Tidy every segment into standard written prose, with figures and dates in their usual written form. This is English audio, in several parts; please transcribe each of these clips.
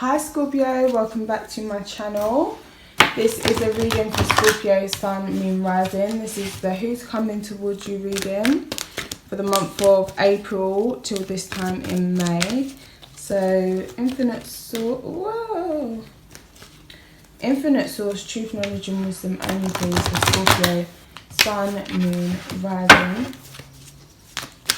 Hi Scorpio, welcome back to my channel. This is a reading for Scorpio, Sun, Moon, Rising. This is the Who's Coming Towards You reading for the month of April till this time in May. So, Infinite Source, Truth, Knowledge and Wisdom only please for Scorpio, Sun, Moon, Rising.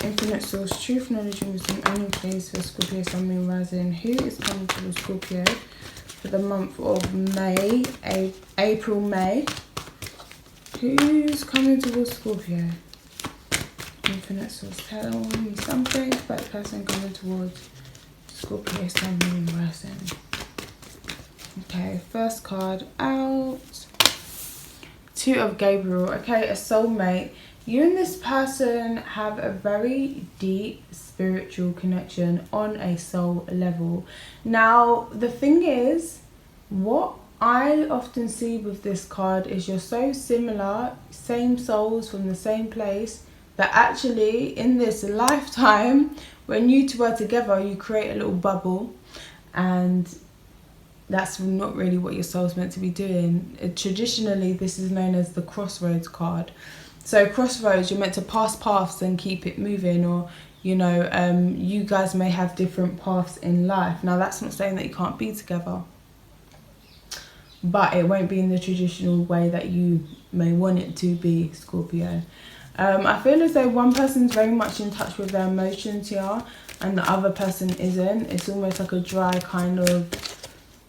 Infinite Source, Truth, Knowledge and Wisdom only please for Scorpio, Sun, Moon, Rising. Who is coming towards Scorpio for the month of May, April, May? Who's coming towards Scorpio? Infinite Source, tell me something about the person coming towards Scorpio, Sun, Moon, Rising. Okay, first card out. Two of Gabriel. Okay, a soulmate. You and this person have a very deep spiritual connection on a soul level. Now, the thing is, what I often see with this card is you're so similar, same souls from the same place, that actually in this lifetime, when you two are together, you create a little bubble, and that's not really what your soul's meant to be doing. Traditionally, this is known as the crossroads card. So crossroads, you're meant to pass paths and keep it moving, or you know, you guys may have different paths in life. Now that's not saying that you can't be together, but it won't be in the traditional way that you may want it to be, Scorpio. I feel as though one person's very much in touch with their emotions here and the other person isn't. It's almost like a dry kind of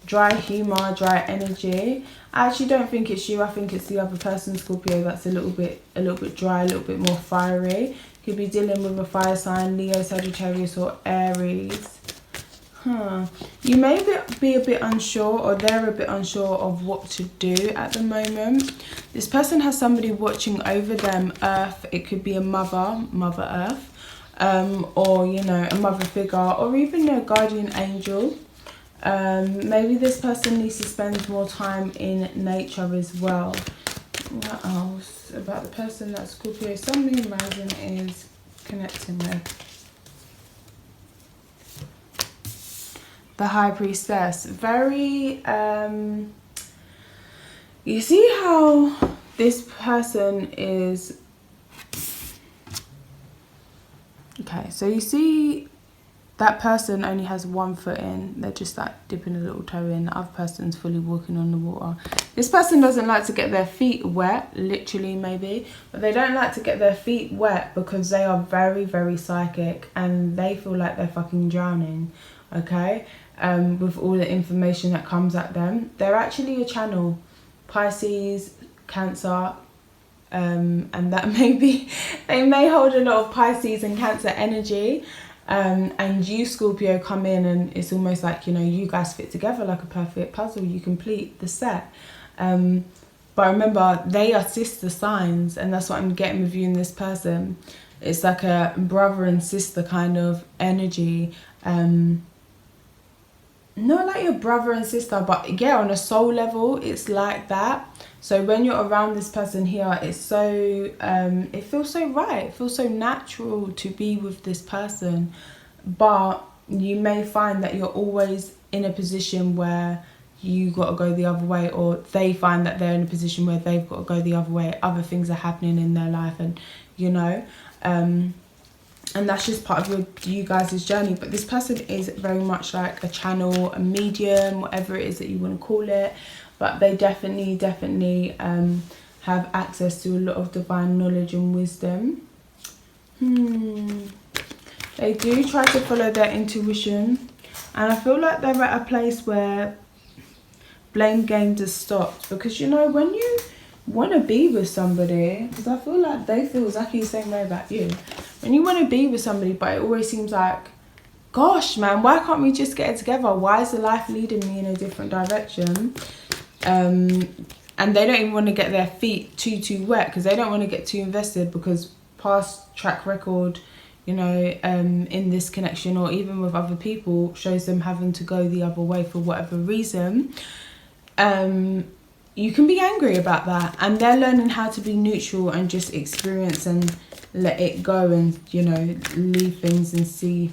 dry humor, dry energy. I actually don't think it's you. I think it's the other person, Scorpio, that's a little bit dry, a little bit more fiery. Could be dealing with a fire sign, Leo, Sagittarius or Aries. You may be a bit unsure, or they're a bit unsure of what to do at the moment. This person has somebody watching over them, Earth. It could be a Mother Earth, or you know, a mother figure, or even a guardian angel. Maybe this person needs to spend more time in nature as well. What else about the person that Scorpio, Sun, Moon, Rising is connecting with? The High Priestess. Very, you see how this person is... Okay, so you see that person only has 1 foot in. They're just like dipping a little toe in. The other person's fully walking on the water. This person doesn't like to get their feet wet, literally maybe, but they don't like to get their feet wet because they are very, very psychic and they feel like they're fucking drowning, okay? With all the information that comes at them. They're actually a channel. Pisces, Cancer, and that may be, they may hold a lot of Pisces and Cancer energy. And you, Scorpio, come in and it's almost like, you know, you guys fit together like a perfect puzzle. You complete the set. But remember, they are sister signs, and that's what I'm getting with you and this person. It's like a brother and sister kind of energy. Not like your brother and sister, but yeah, on a soul level, it's like that. So when you're around this person here, it's so, it feels so right. It feels so natural to be with this person. But you may find that you're always in a position where you got to go the other way, or they find that they're in a position where they've got to go the other way. Other things are happening in their life, and you know, and that's just part of you guys' journey. But this person is very much like a channel, a medium, whatever it is that you want to call it. But they definitely have access to a lot of divine knowledge and wisdom. They do try to follow their intuition. And I feel like they're at a place where blame game just stopped. Because, you know, when you want to be with somebody, because I feel like they feel exactly the same way about you. When you want to be with somebody, but it always seems like, gosh, man, why can't we just get it together? Why is the life leading me in a different direction? And they don't even want to get their feet too wet, because they don't want to get too invested, because past track record, you know, in this connection or even with other people shows them having to go the other way for whatever reason. You can be angry about that, and they're learning how to be neutral and just experience and let it go, and you know, leave things and see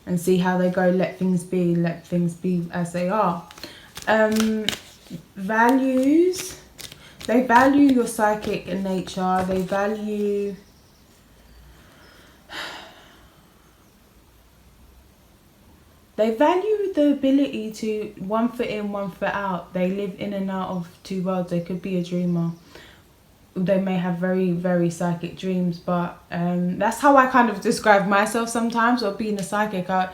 and see how they go. Let things be as they are. Values. They value your psychic nature. They value the ability to one foot in, one foot out. They live in and out of two worlds. They could be a dreamer. They may have very, very psychic dreams, but that's how I kind of describe myself sometimes, or being a psychic. I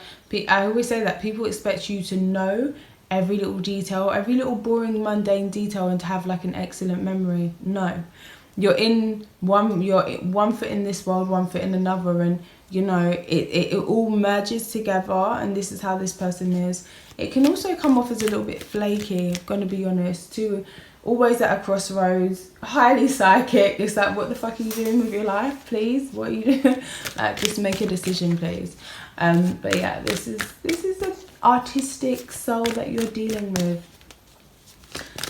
always say that people expect you to know every little detail, every little boring, mundane detail, and to have like an excellent memory. No. You're one foot in this world, one foot in another, and you know, it all merges together, and this is how this person is. It can also come off as a little bit flaky, gonna be honest, too. Always at a crossroads, highly psychic. It's like, what the fuck are you doing with your life, please? What are you doing? Like, just make a decision, please. But yeah, this is an artistic soul that you're dealing with.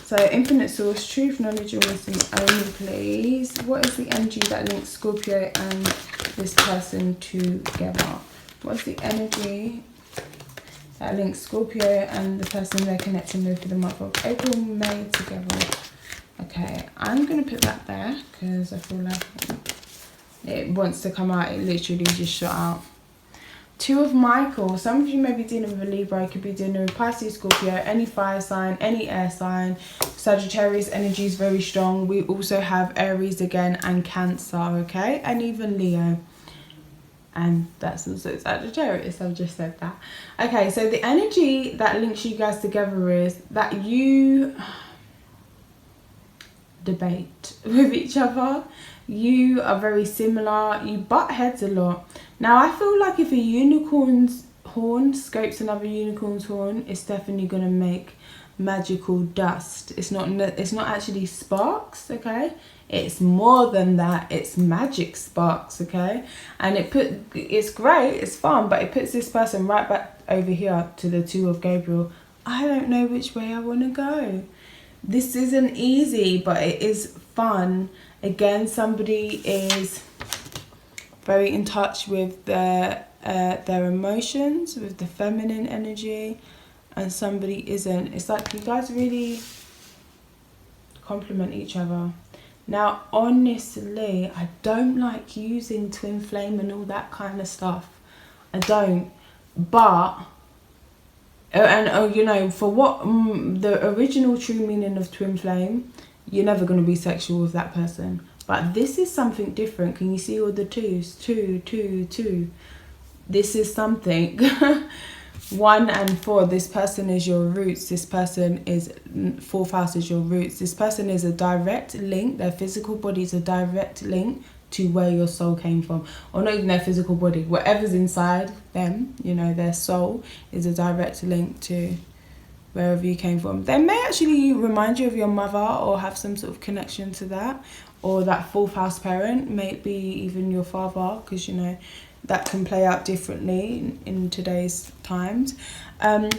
So, infinite source, truth, knowledge, and wisdom only, please. What is the energy that links Scorpio and this person together? What's the energy that links Scorpio and the person they're connecting with for the month of April, May together? Okay, I'm going to put that there because I feel like it wants to come out. It literally just shot out. Two of Michael. Some of you may be dealing with a Libra. Could be dealing with Pisces, Scorpio, any fire sign, any air sign. Sagittarius energy is very strong. We also have Aries again and Cancer, okay? And even Leo. And that's also Sagittarius. I've just said that. Okay, so the energy that links you guys together is that you debate with each other. You are very similar. You butt heads a lot. Now, I feel like if a unicorn's horn scrapes another unicorn's horn, it's definitely going to make magical dust. It's not actually sparks, okay? It's more than that. It's magic sparks, okay? And it's great, it's fun, but it puts this person right back over here to the Two of Gabriel. I don't know which way I want to go. This isn't easy, but it is fun. Again, somebody is very in touch with their emotions, with the feminine energy, and somebody isn't. It's like you guys really complement each other. Now, honestly, I don't like using twin flame and all that kind of stuff. I don't. But, you know, for what the original true meaning of twin flame, you're never going to be sexual with that person. But this is something different. Can you see all the twos? Two. This is something. 1 and 4. This person is your roots. This person is 4th house is your roots. This person is a direct link. Their physical body is a direct link to where your soul came from. Or not even their physical body. Whatever's inside them, you know, their soul is a direct link to wherever you came from. They may actually remind you of your mother or have some sort of connection to that. Or that 4th house parent, maybe even your father, because, you know, that can play out differently in today's times. I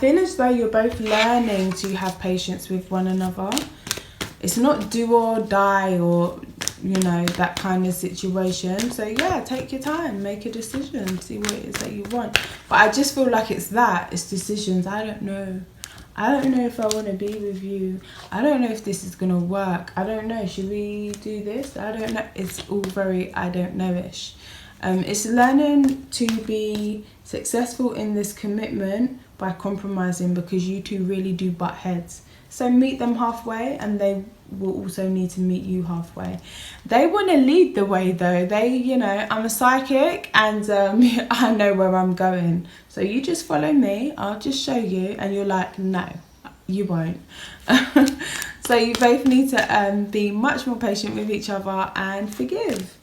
feel as though you're both learning to have patience with one another. It's not do or die or, you know, that kind of situation. So yeah, take your time, make a decision, see what it is that you want. But I just feel like it's decisions. I don't know if I want to be with you. I don't know if this is going to work. I don't know. Should we do this? I don't know. It's all very I don't know-ish. It's learning to be successful in this commitment by compromising, because you two really do butt heads. So meet them halfway, and they will also need to meet you halfway. They want to lead the way though. You know, I'm a psychic and I know where I'm going. So you just follow me, I'll just show you, and you're like, no, you won't. So you both need to be much more patient with each other and forgive.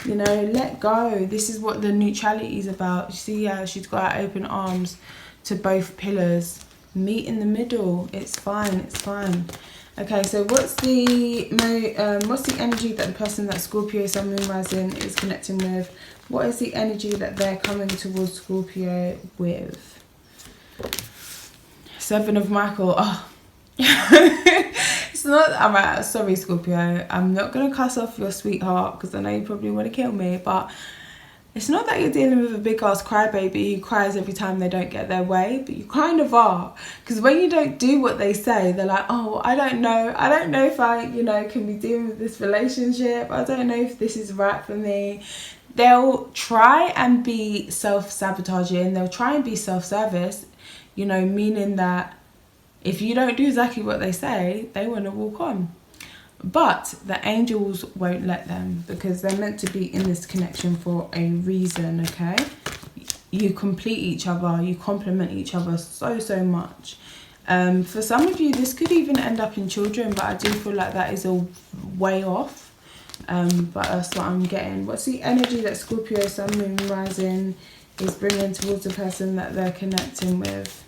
You know, let go. This is what the neutrality is about. You see how she's got her open arms to both pillars. Meet in the middle. It's fine. Okay, so what's the energy that the person that Scorpio Sun Moon Rising is connecting with? What is the energy that they're coming towards Scorpio with? 7 of Michael. Oh. It's not, alright, sorry Scorpio. I'm not going to cuss off your sweetheart because I know you probably want to kill me, but It's not that you're dealing with a big ass crybaby who cries every time they don't get their way, but you kind of are. Because when you don't do what they say, they're like, oh, I don't know if I, you know, can be dealing with this relationship. I don't know if this is right for me. They'll try and be self-sabotaging. They'll try and be self-service, you know, meaning that if you don't do exactly what they say, they want to walk on. But the angels won't let them, because they're meant to be in this connection for a reason, okay? You complete each other, you complement each other so much. For some of you, this could even end up in children, but I do feel like that is a way off. But that's what I'm getting. What's the energy that Scorpio, Sun, Moon, Rising is bringing towards the person that they're connecting with?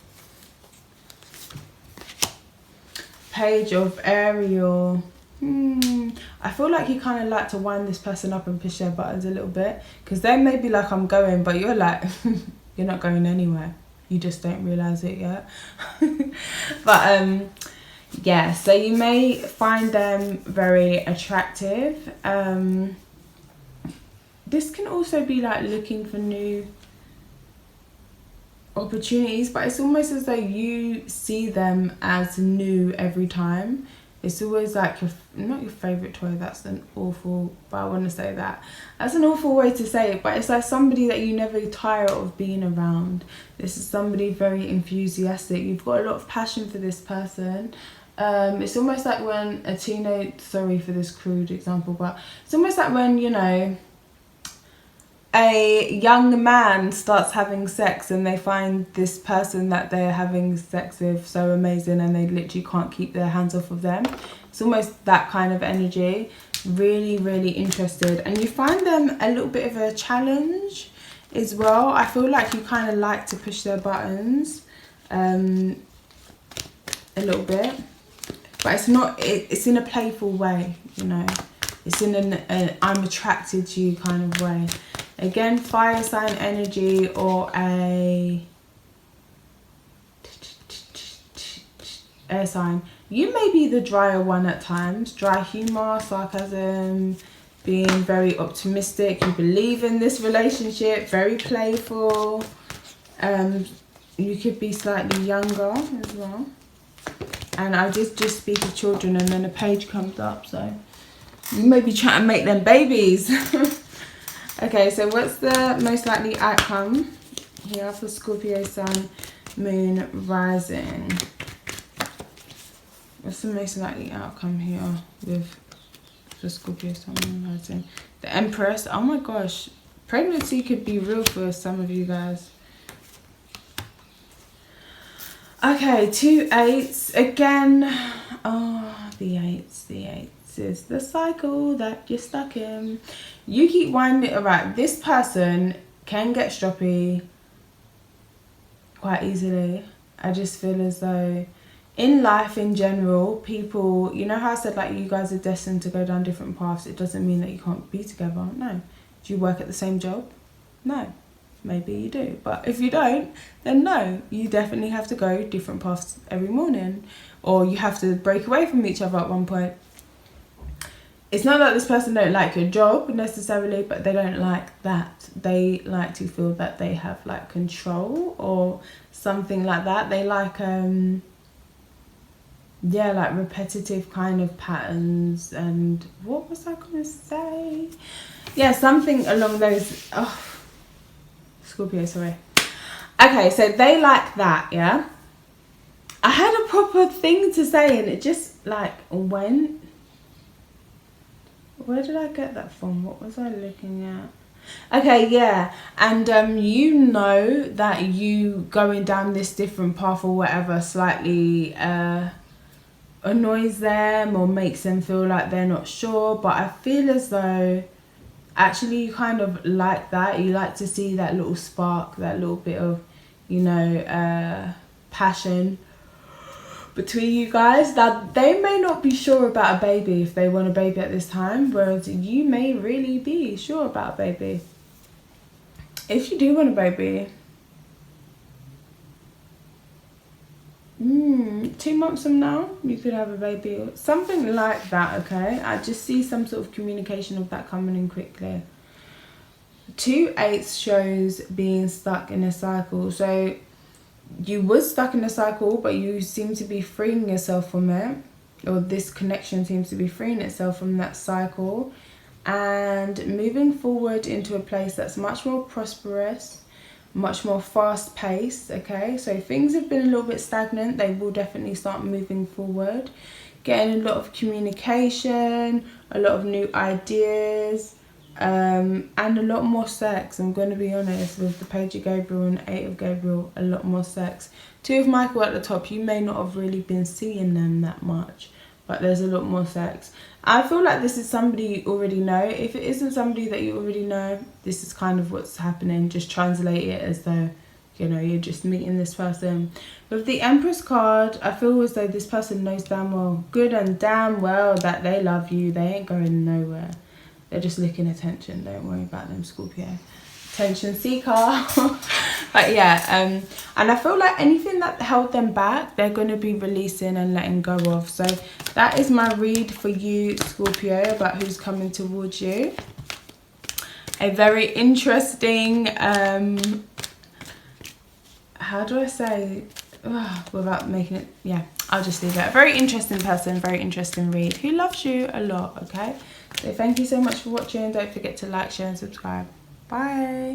Page of Ariel. I feel like you kind of like to wind this person up and push their buttons a little bit, because they may be like, I'm going, but you're like, you're not going anywhere. You just don't realise it yet. But yeah, so you may find them very attractive. This can also be like looking for new opportunities, but it's almost as though you see them as new every time. It's always like not your favourite toy, that's an awful, but I want to say that. That's an awful way to say it, but it's like somebody that you never tire of being around. This is somebody very enthusiastic. You've got a lot of passion for this person. It's almost like when a teenage, sorry for this crude example, but it's almost like when, you know, a young man starts having sex and they find this person that they're having sex with so amazing and they literally can't keep their hands off of them. It's almost that kind of energy. Really interested, and you find them a little bit of a challenge as well. I feel like you kind of like to push their buttons a little bit, but it's not, it's in a playful way, you know. It's in an I'm attracted to you kind of way. Again, fire sign energy, or a air sign. You may be the drier one at times. Dry humour, sarcasm, being very optimistic. You believe in this relationship, very playful. You could be slightly younger as well. And I just speak of children, and then a page comes up, so you may be trying to make them babies. Okay, so what's the most likely outcome here for Scorpio, Sun, Moon, Rising? What's the most likely outcome here with for Scorpio, Sun, Moon, Rising? The Empress. Oh my gosh. Pregnancy could be real for some of you guys. Okay, 2 8s. Again. Oh, the 8s, the 8s. Is the cycle that you're stuck in. You keep winding. Alright, this person can get stroppy quite easily. I just feel as though in life in general, people, you know how I said like you guys are destined to go down different paths. It doesn't mean that you can't be together. No. Do you work at the same job? No. Maybe you do, but if you don't, then no, you definitely have to go different paths every morning, or you have to break away from each other at one point. It's not that this person don't like your job necessarily, but they don't like that. They like to feel that they have like control or something like that. They like, yeah, like repetitive kind of patterns. And what was I going to say? Yeah, something along those, oh, Scorpio, sorry. Okay, so they like that, yeah? I had a proper thing to say and it just like went. Where did I get that from? What was I looking at? Okay, yeah. And you know that you going down this different path or whatever slightly annoys them or makes them feel like they're not sure. But I feel as though actually you kind of like that. You like to see that little spark, that little bit of, you know, passion between you guys. That they may not be sure about a baby if they want a baby at this time, whereas you may really be sure about a baby. If you do want a baby, 2 months from now you could have a baby or something like that. Okay, I just see some sort of communication of that coming in quickly. 2 8s shows being stuck in a cycle. So you was stuck in a cycle, but you seem to be freeing yourself from it, or this connection seems to be freeing itself from that cycle and moving forward into a place that's much more prosperous, much more fast paced. Okay, so things have been a little bit stagnant. They will definitely start moving forward, getting a lot of communication, a lot of new ideas, and a lot more sex. I'm going to be honest, with the Page of Gabriel and 8 of Gabriel, a lot more sex. 2 of Michael at the top, you may not have really been seeing them that much, but there's a lot more sex. I feel like this is somebody you already know. If it isn't somebody that you already know, this is kind of what's happening. Just translate it as though, you know, you're just meeting this person. With the Empress card, I feel as though this person knows damn well, good and damn well, that they love you. They ain't going nowhere. They're just looking attention. Don't worry about them, Scorpio. Attention seeker. But yeah, and I feel like anything that held them back, they're going to be releasing and letting go of. So that is my read for you, Scorpio, about who's coming towards you. A very interesting, how do I say, without making it, yeah, I'll just leave it. A very interesting person, very interesting read, who loves you a lot, okay? So thank you so much for watching. Don't forget to like, share and subscribe. Bye.